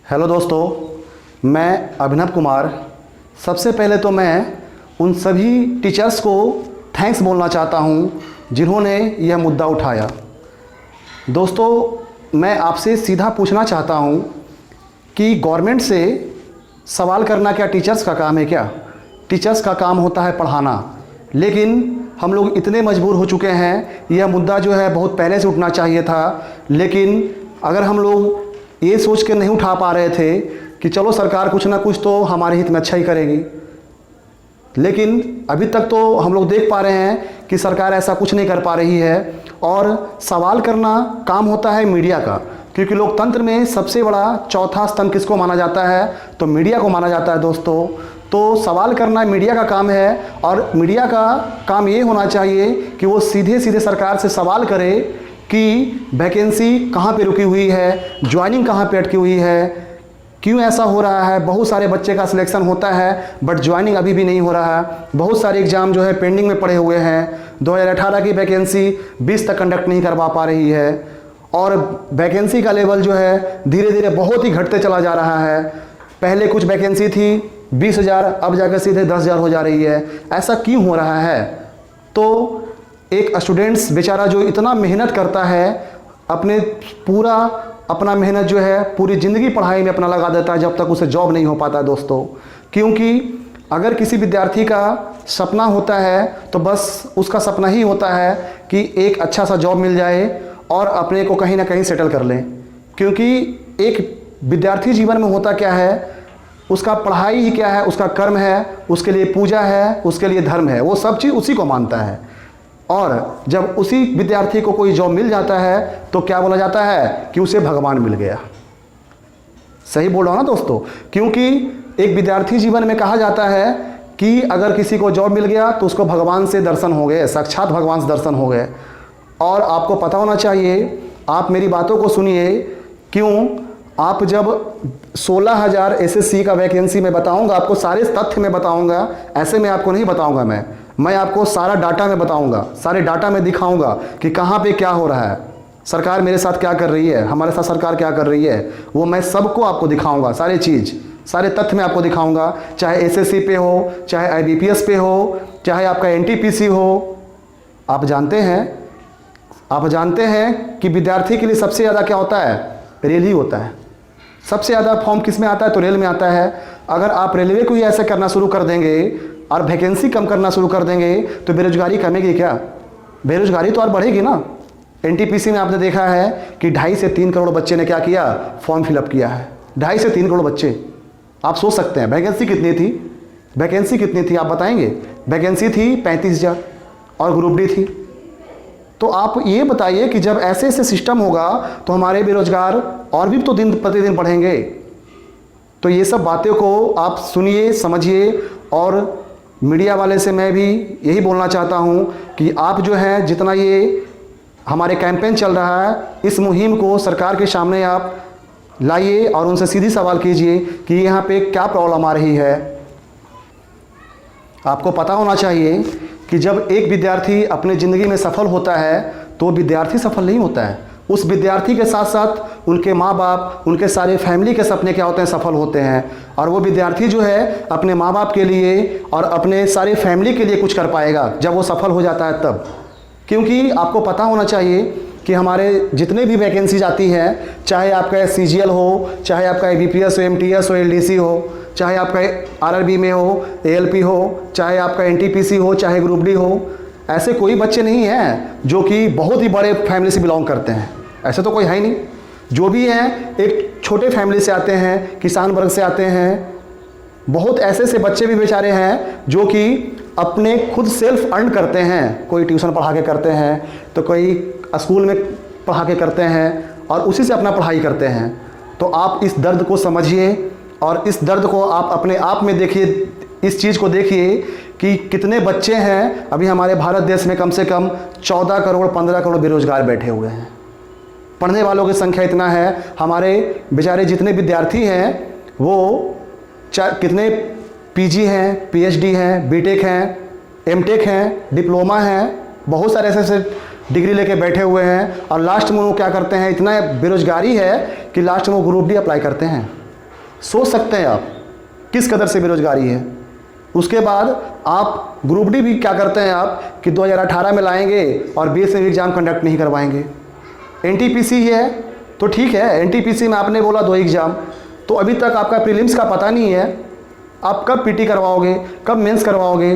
Hello दोस्तों, मैं अभिनव कुमार। सबसे पहले तो मैं उन सभी टीचर्स को थैंक्स बोलना चाहता हूँ जिन्होंने यह मुद्दा उठाया। दोस्तों, मैं आपसे सीधा पूछना चाहता हूँ कि गवर्नमेंट से सवाल करना क्या टीचर्स का काम है? क्या टीचर्स का काम होता है पढ़ाना? लेकिन हम लोग इतने मजबूर हो चुके हैं, यह मुद्दा जो है बहुत पहले से उठना चाहिए था। लेकिन अगर हम लोग ये सोच के नहीं उठा पा रहे थे कि चलो सरकार कुछ ना कुछ तो हमारे हित में अच्छा ही करेगी, लेकिन अभी तक तो हम लोग देख पा रहे हैं कि सरकार ऐसा कुछ नहीं कर पा रही है। और सवाल करना काम होता है मीडिया का, क्योंकि लोकतंत्र में सबसे बड़ा चौथा स्तंभ किसको माना जाता है? तो मीडिया को माना जाता है दोस्तों। तो सवाल करना मीडिया का काम है, और मीडिया का काम ये होना चाहिए कि वो सीधे सीधे सरकार से सवाल करे कि वैकेंसी कहाँ पे रुकी हुई है, ज्वाइनिंग कहाँ पे अटकी हुई है, क्यों ऐसा हो रहा है। बहुत सारे बच्चे का सिलेक्शन होता है बट ज्वाइनिंग अभी भी नहीं हो रहा है। बहुत सारे एग्ज़ाम जो है पेंडिंग में पड़े हुए हैं। 2018 की वैकेंसी 20 तक कंडक्ट नहीं करवा पा रही है, और वैकेंसी का लेवल जो है धीरे धीरे बहुत ही घटते चला जा रहा है। पहले कुछ वैकेंसी थी 20,000, अब जाकर सीधे 10,000 हो जा रही है। ऐसा क्यों हो रहा है? तो एक स्टूडेंट्स बेचारा जो इतना मेहनत करता है, अपना मेहनत जो है पूरी ज़िंदगी पढ़ाई में अपना लगा देता है, जब तक उसे जॉब नहीं हो पाता है दोस्तों। क्योंकि अगर किसी विद्यार्थी का सपना होता है तो बस उसका सपना ही होता है कि एक अच्छा सा जॉब मिल जाए और अपने को कहीं ना कहीं सेटल कर लें। क्योंकि एक विद्यार्थी जीवन में होता क्या है, उसका पढ़ाई ही क्या है, उसका कर्म है, उसके लिए पूजा है, उसके लिए धर्म है, वो सब चीज़ उसी को मानता है। और जब उसी विद्यार्थी को कोई जॉब मिल जाता है तो क्या बोला जाता है कि उसे भगवान मिल गया। सही बोल रहा हूँ ना दोस्तों? क्योंकि एक विद्यार्थी जीवन में कहा जाता है कि अगर किसी को जॉब मिल गया तो उसको भगवान से दर्शन हो गए, साक्षात भगवान से दर्शन हो गए। और आपको पता होना चाहिए, आप मेरी बातों को सुनिए। क्यों? आप जब 16,000 एसएससी का वैकेंसी मैं बताऊंगा, आपको सारे तथ्य में बताऊंगा, ऐसे में आपको नहीं बताऊंगा। मैं आपको सारा डाटा में बताऊंगा, सारे डाटा में दिखाऊंगा कि कहाँ पे क्या हो रहा है, सरकार मेरे साथ क्या कर रही है, हमारे साथ सरकार क्या कर रही है, वो मैं सबको आपको दिखाऊंगा। सारे चीज़, सारे तथ्य मैं आपको दिखाऊंगा। चाहे एसएससी पे हो, चाहे आईबीपीएस पे हो, चाहे आपका एनटीपीसी हो। आप जानते हैं कि विद्यार्थी के लिए सबसे ज़्यादा क्या होता है? रेल ही होता है। सबसे ज़्यादा फॉर्म किस में आता है? तो रेल में आता है। अगर आप रेलवे को ही ऐसे करना शुरू कर देंगे और वैकेंसी कम करना शुरू कर देंगे तो बेरोजगारी कमेगी क्या? बेरोजगारी तो और बढ़ेगी ना। एनटीपीसी में आपने देखा है कि 2.5 से 3 करोड़ बच्चे ने क्या किया? फॉर्म फिलअप किया है। 2.5 से 3 करोड़ बच्चे। आप सोच सकते हैं वैकेंसी कितनी थी? वैकेंसी कितनी थी आप बताएंगे? वैकेंसी थी 35,000 और ग्रुप डी थी। तो आप ये बताइए कि जब ऐसे ऐसे सिस्टम होगा तो हमारे बेरोजगार और भी तो दिन प्रतिदिन बढ़ेंगे। तो ये सब बातें को आप सुनिए, समझिए। और मीडिया वाले से मैं भी यही बोलना चाहता हूँ कि आप जो है जितना ये हमारे कैंपेन चल रहा है, इस मुहिम को सरकार के सामने आप लाइए और उनसे सीधी सवाल कीजिए कि यहाँ पे क्या प्रॉब्लम आ रही है। आपको पता होना चाहिए कि जब एक विद्यार्थी अपने ज़िंदगी में सफल होता है तो विद्यार्थी सफल नहीं होता है, उस विद्यार्थी के साथ साथ उनके माँ बाप, उनके सारे फैमिली के सपने क्या होते हैं? सफल होते हैं। और वो विद्यार्थी जो है अपने माँ बाप के लिए और अपने सारे फैमिली के लिए कुछ कर पाएगा जब वो सफल हो जाता है तब। क्योंकि आपको पता होना चाहिए कि हमारे जितने भी वैकेंसीज आती हैं, चाहे आपका सीजीएल हो, चाहे आपका आईबीपीएस हो, एमटीएस हो, एलडीसी हो, चाहे आपका आरआरबी में हो, एएलपी हो, चाहे आपका एनटीपीसी हो, चाहे ग्रुप डी हो, ऐसे कोई बच्चे नहीं हैं जो कि बहुत ही बड़े फैमिली से बिलोंग करते हैं। ऐसे तो कोई है ही नहीं। जो भी हैं एक छोटे फैमिली से आते हैं, किसान वर्ग से आते हैं। बहुत ऐसे से बच्चे भी बेचारे हैं जो कि अपने खुद सेल्फ अर्न करते हैं। कोई ट्यूशन पढ़ा के करते हैं, तो कोई स्कूल में पढ़ा के करते हैं, और उसी से अपना पढ़ाई करते हैं। तो आप इस दर्द को समझिए और इस दर्द को आप अपने आप में देखिए। इस चीज़ को देखिए कि कितने बच्चे हैं अभी हमारे भारत देश में, कम से कम 14 करोड़ 15 करोड़ बेरोजगार बैठे हुए हैं। पढ़ने वालों की संख्या इतना है। हमारे बेचारे जितने विद्यार्थी हैं वो कितने पीजी हैं, पीएचडी हैं, बीटेक हैं, एमटेक हैं, डिप्लोमा हैं, बहुत सारे ऐसे डिग्री लेके बैठे हुए हैं। और लास्ट में वो क्या करते हैं? इतना बेरोजगारी है कि लास्ट में वो ग्रुप डी अप्लाई करते हैं। सोच सकते हैं आप किस कदर से बेरोजगारी है। उसके बाद आप ग्रुप डी भी क्या करते हैं आप कि 2018 में लाएंगे और 20 में एग्ज़ाम कंडक्ट नहीं करवाएंगे। एनटीपीसी है तो ठीक है, एनटीपीसी में आपने बोला 2 एग्ज़ाम, तो अभी तक आपका प्रीलिम्स का पता नहीं है, आप कब पीटी करवाओगे, कब मेंस करवाओगे,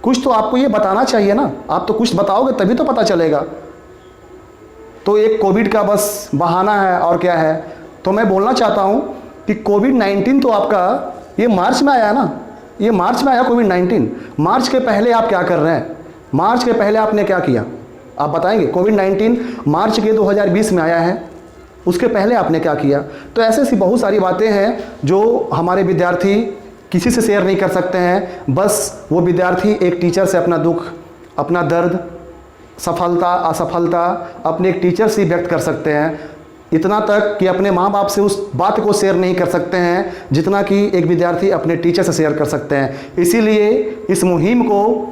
कुछ तो आपको ये बताना चाहिए ना। आप तो कुछ बताओगे तभी तो पता चलेगा। तो एक कोविड का बस बहाना है और क्या है। तो मैं बोलना चाहता हूँ कि कोविड-19 तो आपका ये मार्च में आया ना, ये मार्च में आया कोविड-19। मार्च के पहले आप क्या कर रहे हैं, मार्च के पहले आपने क्या किया आप बताएंगे। कोविड-19 मार्च के 2020 में आया है, उसके पहले आपने क्या किया। तो ऐसे सी बहुत सारी बातें हैं जो हमारे विद्यार्थी किसी से शेयर नहीं कर सकते हैं। बस वो विद्यार्थी एक टीचर से अपना दुख, अपना दर्द, सफलता असफलता अपने एक टीचर से व्यक्त कर सकते हैं। इतना तक कि अपने माँ बाप से उस बात को शेयर नहीं कर सकते हैं जितना कि एक विद्यार्थी अपने टीचर से शेयर कर सकते हैं। इसीलिए इस मुहिम को,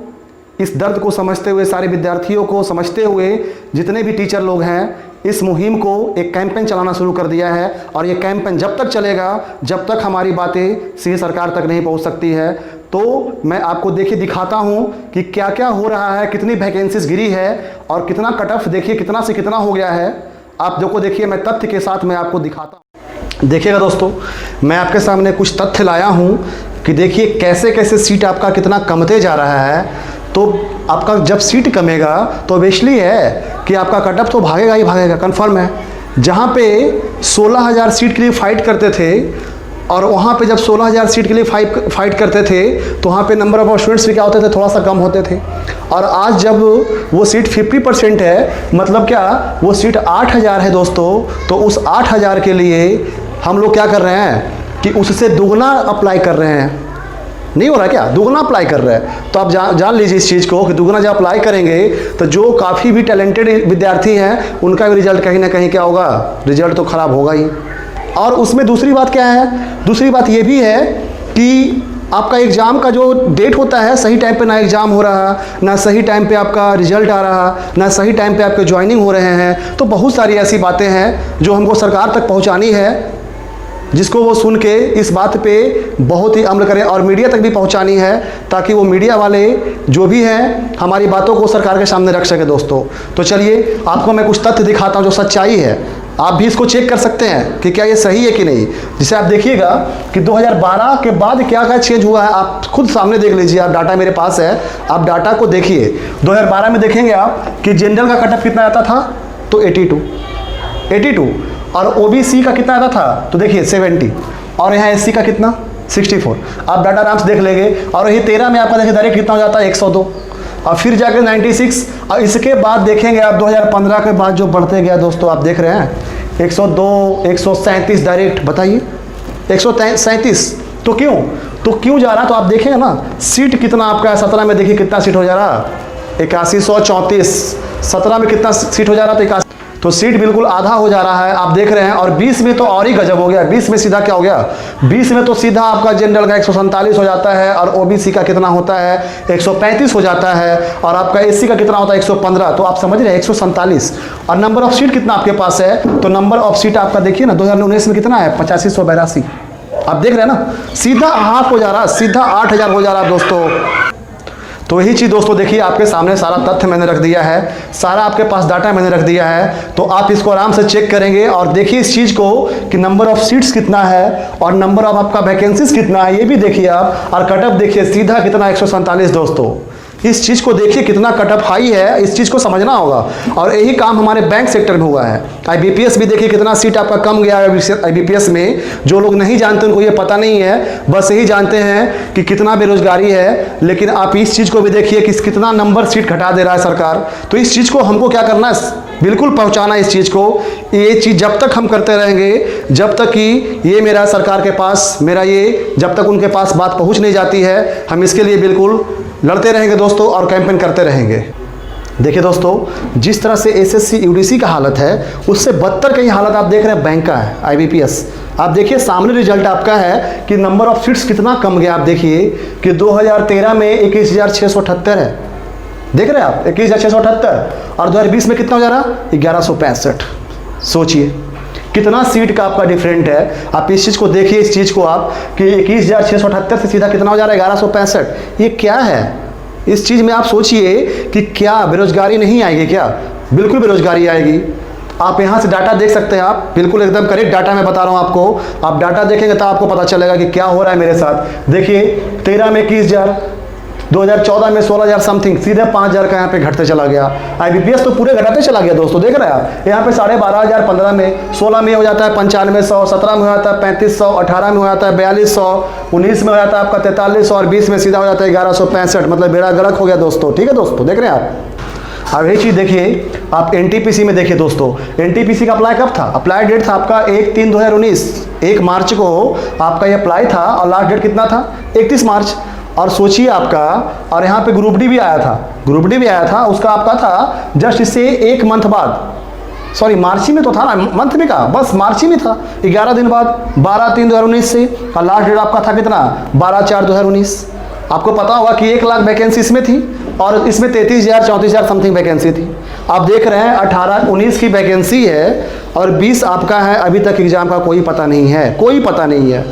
इस दर्द को समझते हुए, सारे विद्यार्थियों को समझते हुए जितने भी टीचर लोग हैं, इस मुहिम को एक कैंपेन चलाना शुरू कर दिया है। और ये कैंपेन जब तक चलेगा, जब तक हमारी बातें सीधे सरकार तक नहीं पहुंच सकती है। तो मैं आपको देखिए दिखाता हूं कि क्या क्या हो रहा है, कितनी वैकेंसीज गिरी है और कितना कट ऑफ देखिए कितना से कितना हो गया है। आप देखो, देखिए मैं तथ्य के साथ मैं आपको दिखाता हूँ। देखिएगा दोस्तों, मैं आपके सामने कुछ तथ्य लाया हूँ कि देखिए कैसे कैसे सीट आपका कितना कमते जा रहा है। तो आपका जब सीट कमेगा तो ऑब्वियसली है कि आपका कट ऑफ तो भागेगा ही भागेगा, कन्फर्म है। जहाँ पे 16,000 सीट के लिए फाइट करते थे और वहाँ पे जब 16,000 सीट के लिए फाइट करते थे तो वहाँ पे नंबर ऑफ स्टूडेंट्स भी क्या होते थे, थोड़ा सा कम होते थे। और आज जब वो सीट 50% है, मतलब क्या वो सीट 8,000 है दोस्तों, तो उस 8,000 के लिए हम लोग क्या कर रहे हैं कि उससे दुगना अप्लाई कर रहे हैं। नहीं हो रहा क्या, दुगना अप्लाई कर रहे हैं। तो आप जान लीजिए इस चीज़ को कि दुगना जब अप्लाई करेंगे तो जो काफ़ी भी टैलेंटेड विद्यार्थी हैं उनका भी रिजल्ट कहीं ना कहीं क्या होगा, रिजल्ट तो ख़राब होगा ही। और उसमें दूसरी बात क्या है, दूसरी बात ये भी है कि आपका एग्ज़ाम का जो डेट होता है, सही टाइम पे ना एग्ज़ाम हो रहा, ना सही टाइम पे आपका रिजल्ट आ रहा, ना सही टाइम पे आपके ज्वाइनिंग हो रहे हैं। तो बहुत सारी ऐसी बातें हैं जो हमको सरकार तक पहुंचानी है, जिसको वो सुन के इस बात पे बहुत ही अमल करें और मीडिया तक भी पहुंचानी है, ताकि वो मीडिया वाले जो भी हैं हमारी बातों को सरकार के सामने रख सके दोस्तों। तो चलिए आपको मैं कुछ तथ्य दिखाता हूं जो सच्चाई है। आप भी इसको चेक कर सकते हैं कि क्या ये सही है कि नहीं। जिसे आप देखिएगा कि 2012 के बाद क्या क्या चेंज हुआ है, आप खुद सामने देख लीजिए। आप डाटा मेरे पास है, आप डाटा को देखिए। 2012 में देखेंगे आप कि जनरल का कट ऑफ कितना आता था, तो 82 और ओबीसी का कितना आता था, तो देखिए 70 और यहाँ एससी का कितना 64। आप डाटा आराम से देख लेंगे। और यही 13 में आपका देखिए डायरेक्ट कितना हो जाता है 102 और फिर जाकर 96 और इसके बाद देखेंगे आप 2015 के बाद जो बढ़ते गया दोस्तों, आप देख रहे हैं 102 137 डायरेक्ट। बताइए 137 तो क्यों जा रहा, तो आप देखेंगे ना सीट कितना आपका है। 17 में देखिए कितना सीट हो जा रहा, 8134। 17 में कितना सीट हो जा रहा था, 81। तो सीट बिल्कुल आधा हो जा रहा है, आप देख रहे हैं। और 20 में तो और ही गजब हो गया। 20 में सीधा क्या हो गया, 20 में तो सीधा आपका जनरल का 147 हो जाता है और ओबीसी का कितना होता है 135 हो जाता है और आपका एससी का कितना होता है 115। तो आप समझ रहे हैं 147। और नंबर ऑफ सीट कितना आपके पास है, तो नंबर ऑफ सीट आपका देखिए ना 2019 में कितना है 8582। आप देख रहे हैं ना, सीधा हाफ हो जा रहा, सीधा 8,000 हो जा रहा दोस्तों। तो यही चीज़ दोस्तों देखिए आपके सामने सारा तथ्य मैंने रख दिया है, सारा आपके पास डाटा मैंने रख दिया है। तो आप इसको आराम से चेक करेंगे और देखिए इस चीज़ को कि नंबर ऑफ सीट्स कितना है और नंबर ऑफ आपका वैकेंसीज कितना है, ये भी देखिए आप। और कट ऑफ देखिए सीधा कितना 147 दोस्तों। इस चीज़ को देखिए कितना कट ऑफ हाई है, इस चीज़ को समझना होगा। और यही काम हमारे बैंक सेक्टर में हुआ है। IBPS भी देखिए कितना सीट आपका कम गया है IBPS में। जो लोग नहीं जानते उनको ये पता नहीं है, बस यही जानते हैं कि कितना बेरोजगारी है। लेकिन आप इस चीज़ को भी देखिए कि कितना नंबर सीट घटा दे रहा है सरकार। तो इस चीज़ को हमको क्या करना है, बिल्कुल पहुंचाना इस चीज़ को। ये चीज़ जब तक हम करते रहेंगे, जब तक कि ये मेरा सरकार के पास, मेरा ये जब तक उनके पास बात पहुंच नहीं जाती है, हम इसके लिए बिल्कुल लड़ते रहेंगे दोस्तों और कैंपेन करते रहेंगे। देखिए दोस्तों, जिस तरह से SSC UDC का हालत है, उससे बदतर कई हालत आप देख रहे हैं बैंक का है, IBPS। आप देखिए सामने रिजल्ट आपका है कि नंबर ऑफ सीट्स कितना कम गया। आप देखिए कि 2013 में 21,678 है, देख रहे हैं आप 21,678 और 2020 में कितना हो जा रहा 1165। सोचिए कितना सीट का आपका डिफरेंट है। आप इस चीज़ को देखिए, इस चीज़ को आप कि 21,678 से सीधा कितना हो जा रहा है 1165। ये क्या है? इस चीज़ में आप सोचिए कि क्या बेरोजगारी नहीं आएगी? क्या बिल्कुल बेरोजगारी आएगी। आप यहाँ से डाटा देख सकते हैं, आप बिल्कुल एकदम करेक्ट डाटा मैं बता रहा हूँ आपको। आप डाटा देखेंगे तो आपको पता चलेगा कि क्या हो रहा है मेरे साथ। देखिए 13 में 21,000, 2014 में 16,000 समथिंग, सीधे 5,000 का यहाँ पे घटते चला गया। IBPS तो पूरे घटाते चला गया दोस्तों, देख रहे हैं आप। यहाँ पे 12,500, 15 में, 16 में हो जाता है 9500, 17 में हो जाता है 3500, 18 में हो जाता है 4200, 19 में हो जाता है आपका 4300 और 20 में सीधा हो जाता है 1165। मतलब बेड़ा गर्क हो गया दोस्तों। ठीक है दोस्तों, देख रहे हैं आप। अब ये चीज़ देखिए, आप NTPC में देखिए दोस्तों, NTPC का अप्लाई कब था? अप्लाई डेट था आपका 1/3/2019, 1 मार्च को आपका ये अप्लाई था और लास्ट डेट कितना था? 31 मार्च। और सोचिए आपका, और यहाँ पे ग्रुप डी भी आया था, ग्रुप डी भी आया था, उसका आपका था जस्ट इससे 1 मंथ बाद, सॉरी मार्च ही में तो था ना, मंथ में का बस मार्च ही में था, 11 दिन बाद 12/3/2019 से। और लास्ट डेट आपका था कितना? 12/4/2019। आपको पता होगा कि 1 लाख वैकेंसी इसमें थी और इसमें 33,000 34,000 समथिंग वैकेंसी थी। आप देख रहे हैं 18-19 की वैकेंसी है और 20 आपका है, अभी तक एग्ज़ाम का कोई पता नहीं है, कोई पता नहीं है।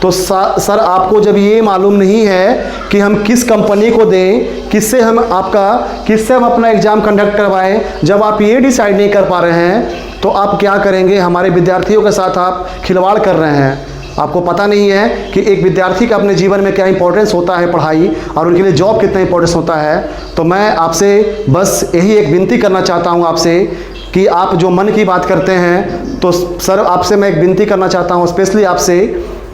तो सर आपको जब ये मालूम नहीं है कि हम किस कंपनी को दें, किससे हम अपना एग्ज़ाम कंडक्ट करवाएं, जब आप ये डिसाइड नहीं कर पा रहे हैं तो आप क्या करेंगे? हमारे विद्यार्थियों के साथ आप खिलवाड़ कर रहे हैं। आपको पता नहीं है कि एक विद्यार्थी का अपने जीवन में क्या इंपॉर्टेंस होता है, पढ़ाई, और उनके लिए जॉब कितना इंपॉर्टेंस होता है। तो मैं आपसे बस यही एक विनती करना चाहता हूँ आपसे कि आप जो मन की बात करते हैं, तो सर आपसे मैं एक विनती करना चाहता हूँ स्पेशली आपसे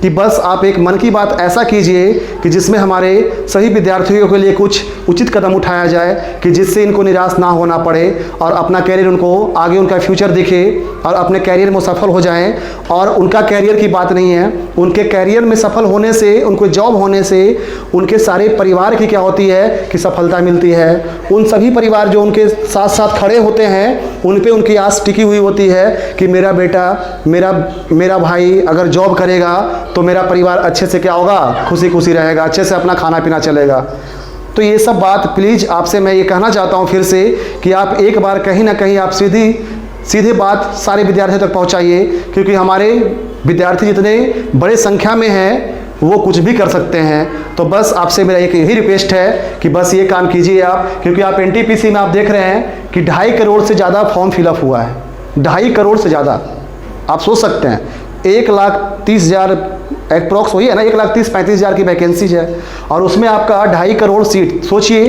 कि बस आप एक मन की बात ऐसा कीजिए कि जिसमें हमारे सभी विद्यार्थियों के लिए कुछ उचित कदम उठाया जाए कि जिससे इनको निराश ना होना पड़े और अपना कैरियर, उनको आगे उनका फ्यूचर दिखे और अपने कैरियर में सफल हो जाएं। और उनका कैरियर की बात नहीं है, उनके कैरियर में सफल होने से, उनको जॉब होने से उनके सारे परिवार की क्या होती है कि सफलता मिलती है। उन सभी परिवार जो उनके साथ साथ खड़े होते हैं, उन पे उनकी आस टिकी हुई होती है कि मेरा बेटा, मेरा भाई अगर जॉब करेगा तो मेरा परिवार अच्छे से क्या होगा, खुशी खुशी रहेगा, अच्छे से अपना खाना पीना चलेगा। तो ये सब बात प्लीज़ आपसे मैं ये कहना चाहता हूँ फिर से कि आप एक बार कहीं ना कहीं आप सीधे बात सारे विद्यार्थियों तक पहुँचाइए, क्योंकि हमारे विद्यार्थी जितने बड़े संख्या में हैं वो कुछ भी कर सकते हैं। तो बस आपसे मेरा एक यही रिक्वेस्ट है कि बस ये काम कीजिए आप, क्योंकि आप NTPC में आप देख रहे हैं कि 2.5 करोड़ से ज़्यादा फॉर्म फिलअप हुआ है, 2.5 करोड़ से ज़्यादा। आप सोच सकते हैं 1,30,000 अप्रॉक्स वही है ना, 1,30,35,000 की वैकेंसीज है और उसमें आपका 2.5 करोड़ सीट। सोचिए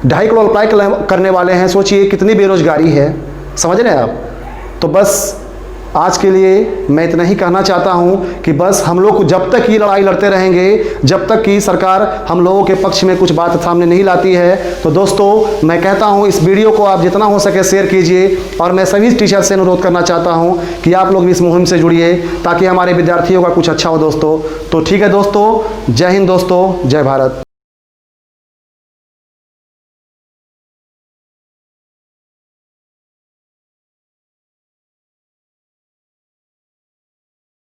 2.5 करोड़ अप्लाई करने वाले हैं, सोचिए कितनी बेरोजगारी है, समझ रहे हैं आप। तो बस आज के लिए मैं इतना ही कहना चाहता हूँ कि बस हम लोग जब तक ये लड़ाई लड़ते रहेंगे, जब तक कि सरकार हम लोगों के पक्ष में कुछ बात सामने नहीं लाती है। तो दोस्तों मैं कहता हूँ इस वीडियो को आप जितना हो सके शेयर कीजिए और मैं सभी टीचर से अनुरोध करना चाहता हूँ कि आप लोग भी इस मुहिम से जुड़िए ताकि हमारे विद्यार्थियों का कुछ अच्छा हो दोस्तों। तो ठीक है दोस्तों, जय हिंद दोस्तों, जय भारत।